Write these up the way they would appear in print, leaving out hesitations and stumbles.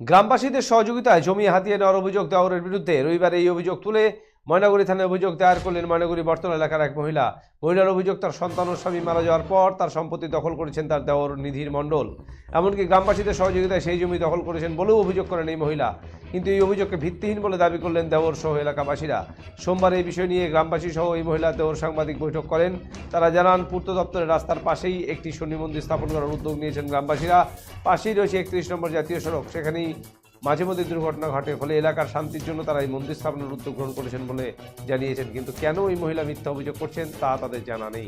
গ্রামবাসীদের সহযোগিতায় জমি হাতিয়ে নেওয়ার অভিযোগ দেওয়ারের বিরুদ্ধে রবিবার এই অভিযোগ তুলে ময়নাগুড়ি থানায় অভিযোগ দায়ের করলেন ময়নাগুড়ি বর্তলা এলাকার এক মহিলা। মহিলার অভিযোগ, তার সন্তান ও স্বামী মারা যাওয়ার পর তার সম্পত্তি দখল করেছেন তার দেওর নিধির মণ্ডল। এমনকি গ্রামবাসীদের সহযোগিতায় সেই জমি দখল করেছেন বলেও অভিযোগ করেন এই মহিলা। কিন্তু এই অভিযোগকে ভিত্তিহীন বলে দাবি করলেন দেওর সহ এলাকাবাসীরা। সোমবার এই বিষয় নিয়ে গ্রামবাসী সহ এই মহিলা দেওর সাংবাদিক বৈঠক করেন। তারা জানান, পূর্ত দপ্তরের রাস্তার পাশেই একটি শনি মন্দির স্থাপন করার উদ্যোগ নিয়েছেন গ্রামবাসীরা। পাশেই রয়েছে 31 নম্বর জাতীয় সড়ক, সেখানেই মাঝে মধ্যে দুর্ঘটনা ঘটে, ফলে এলাকার শান্তির জন্য তারা এই মন্দির স্থাপনের উদ্যোগ গ্রহণ করেছেন বলে জানিয়েছেন। কিন্তু কেন এই মহিলা মিথ্যা অভিযোগ করছেন তা তাদের জানা নেই।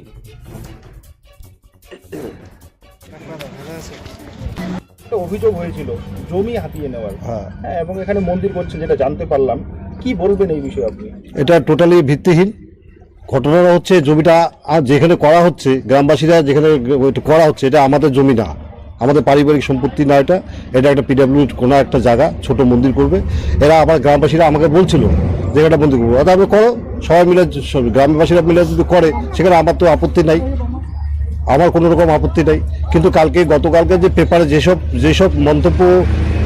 অভিযোগ হয়েছিল জমি হাতিয়ে নেওয়ার, হ্যাঁ, এবং এখানে মন্দির করছেন যেটা জানতে পারলাম। কি বলবেন এই বিষয়ে আপনি? এটা টোটালি ভিত্তিহীন। ঘটনাটা হচ্ছে জমিটা যেখানে করা হচ্ছে, গ্রামবাসীরা যেখানে করা হচ্ছে, এটা আমাদের জমি না, আমাদের পারিবারিক সম্পত্তি না। এটা একটা পিডব্লিউড কোনো একটা জায়গা, ছোট মন্দির করবে এরা। আবার গ্রামবাসীরা আমাকে বলছিল যে একটা মন্দির করবো, অর্থাৎ আমি করো, সবাই মিলে গ্রামবাসীরা মিলে যদি করে সেখানে আমার তো আপত্তি নাই, আমার কোনো রকম আপত্তি নাই। কিন্তু গতকালকে যে পেপারে যেসব মন্তব্য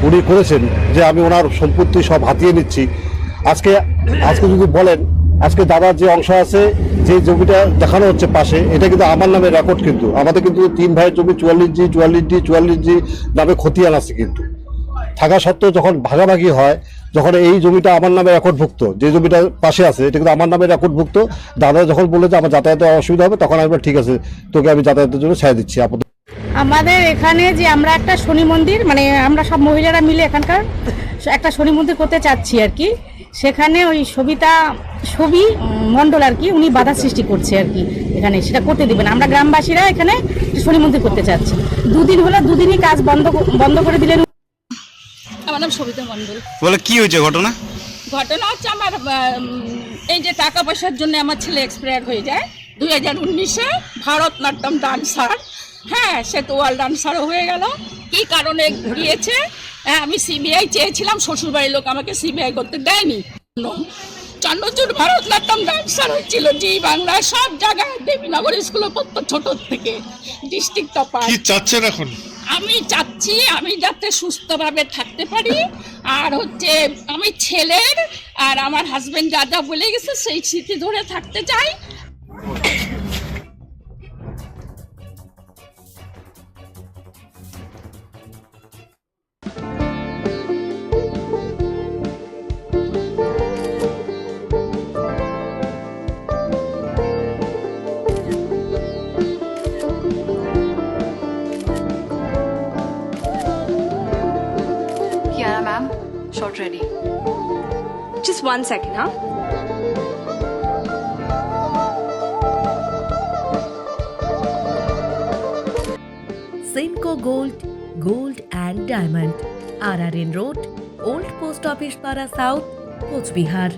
উনি করেছেন যে আমি ওনার সম্পত্তি সব হাতিয়ে নিচ্ছি, আজকে যদি বলেন, আজকে দাদার যে অংশ আছে, যে জমিটা দেখানো হচ্ছে পাশে, এটা কিন্তু আমার নামে রেকর্ড। কিন্তু আমাদের কিন্তু 3 ভাইয়ের জমি 44G নামে খতিয়ান আছে। কিন্তু থাকা সত্ত্বেও যখন ভাগাভাগি হয়, যখন এই জমিটা আমার নামে রেকর্ডভুক্ত, যে জমিটা পাশে আছে এটা কিন্তু আমার নামে রেকর্ডভুক্ত। দাদা যখন বলে যে আমার যাতায়াতের অসুবিধা হবে, তখন আমি ঠিক আছে, তোকে আমি যাতায়াতের জন্য ছেড়ে দিচ্ছি। আমাদের এখানে যে আমরা একটা শনি মন্দির, মানে আমরা সব মহিলারা মিলে এখানকার একটা শনি মন্দির করতে চাচ্ছি আর কি। সেখানে ওই ছবি মণ্ডল আর কি, উনি বাধা সৃষ্টি করছে আর কি, এখানে সেটা করতে দিবেন। আমরা গ্রামবাসীরা এখানে শনি মন্দির করতে চাচ্ছি। 2 দিন হলো, 2 দিনই কাজ বন্ধ করে দিলেন। আমার নাম সবিতা মণ্ডল। বলে কি হয়েছে ঘটনা? ঘটনা হচ্ছে আমার এই যে টাকা পয়সার জন্য আমার ছেলে এক্সপায়ার হয়ে যায় 2019-এ। ভারতনাট্যম ডান্সার, হ্যাঁ, সে তো ওয়ার্ল্ড ডান্সারও হয়ে গেল। কি কারণে গিয়েছে, আমি সিবিআই চেয়েছিলাম, শ্বশুরবাড়ির লোক আমাকে সিবিআই করতে দেয়নি। চন্দ্রচূড় ভারতনাট্যম ডান্সার হচ্ছিল জি বাংলায় সব জায়গায়, দেবীনগর স্কুলে পড়তো ছোট থেকে, ডিস্ট্রিক্ট টপার। কি চাচ্ছেন এখন? আমি চাচ্ছি আমি যাতে সুস্থভাবে থাকতে পারি, আর হচ্ছে আমি ছেলের আর আমার হাজবেন্ড যা যা বলে গেছে সেই স্মৃতি ধরে থাকতে চাই। Kiara ma'am, shot ready. Just 1 second, huh? Simco Gold and Diamond, RRN Road, Old Post Office Para South, Coach Bihar.